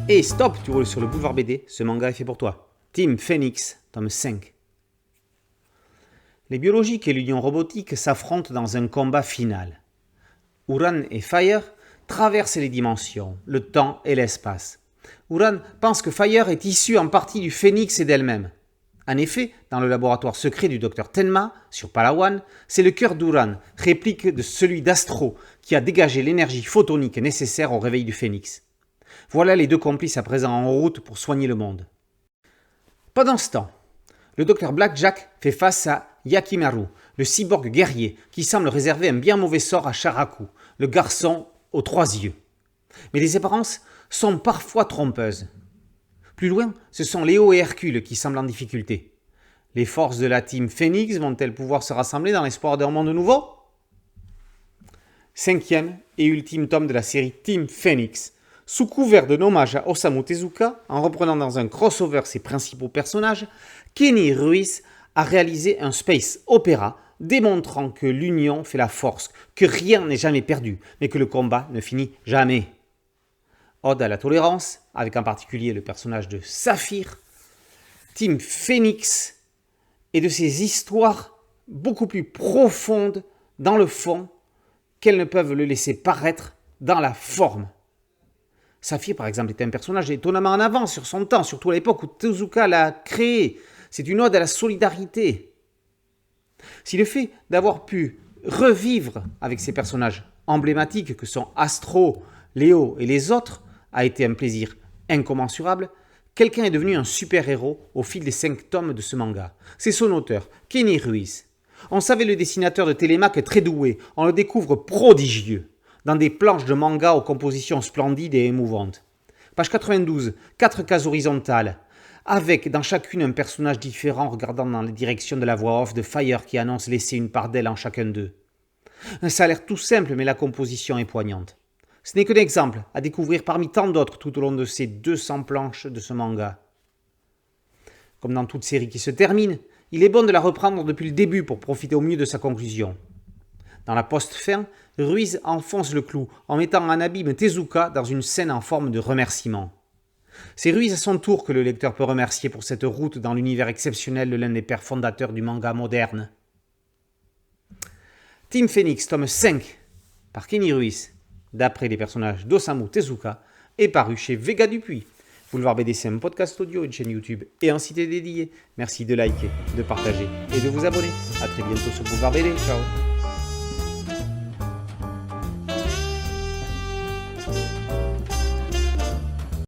Et stop, tu roules sur le boulevard BD, ce manga est fait pour toi. Team Phoenix, tome 5. Les biologiques et l'union robotique s'affrontent dans un combat final. Uran et Fire traversent les dimensions, le temps et l'espace. Uran pense que Fire est issue en partie du Phénix et d'elle-même. En effet, dans le laboratoire secret du docteur Tenma, sur Palawan, c'est le cœur d'Uran, réplique de celui d'Astro, qui a dégagé l'énergie photonique nécessaire au réveil du Phénix. Voilà les deux complices à présent en route pour soigner le monde. Pendant ce temps, le docteur Blackjack fait face à Yakimaru, le cyborg guerrier qui semble réserver un bien mauvais sort à Sharaku, le garçon aux 3 yeux. Mais les apparences sont parfois trompeuses. Plus loin, ce sont Léo et Hercule qui semblent en difficulté. Les forces de la team Phoenix vont-elles pouvoir se rassembler dans l'espoir d'un monde nouveau ? 5e et ultime tome de la série Team Phoenix. Sous couvert d'un hommage à Osamu Tezuka, en reprenant dans un crossover ses principaux personnages, Kenny Ruiz a réalisé un space opéra démontrant que l'union fait la force, que rien n'est jamais perdu, mais que le combat ne finit jamais. Ode à la tolérance, avec en particulier le personnage de Saphir, Team Phoenix et de ces histoires beaucoup plus profondes dans le fond qu'elles ne peuvent le laisser paraître dans la forme. Saphir, par exemple, est un personnage étonnamment en avance sur son temps, surtout à l'époque où Tezuka l'a créé. C'est une ode à la solidarité. Si le fait d'avoir pu revivre avec ces personnages emblématiques que sont Astro, Léo et les autres a été un plaisir incommensurable, quelqu'un est devenu un super-héros au fil des 5 tomes de ce manga. C'est son auteur, Kenny Ruiz. On savait le dessinateur de Télémaque très doué, on le découvre prodigieux, dans des planches de manga aux compositions splendides et émouvantes. Page 92, 4 cases horizontales, avec dans chacune un personnage différent regardant dans la direction de la voix off de Fire qui annonce laisser une part d'elle en chacun d'eux. Ça a l'air tout simple, mais la composition est poignante. Ce n'est qu'un exemple à découvrir parmi tant d'autres tout au long de ces 200 planches de ce manga. Comme dans toute série qui se termine, il est bon de la reprendre depuis le début pour profiter au mieux de sa conclusion. Dans la post-fin, Ruiz enfonce le clou en mettant en abîme Tezuka dans une scène en forme de remerciement. C'est Ruiz à son tour que le lecteur peut remercier pour cette route dans l'univers exceptionnel de l'un des pères fondateurs du manga moderne. Team Phoenix, tome 5, par Kenny Ruiz, d'après les personnages d'Osamu Tezuka, est paru chez Vega Dupuis. Boulevard BD, c'est un podcast audio, une chaîne YouTube et un site dédié. Merci de liker, de partager et de vous abonner. A très bientôt sur Boulevard BD. Ciao.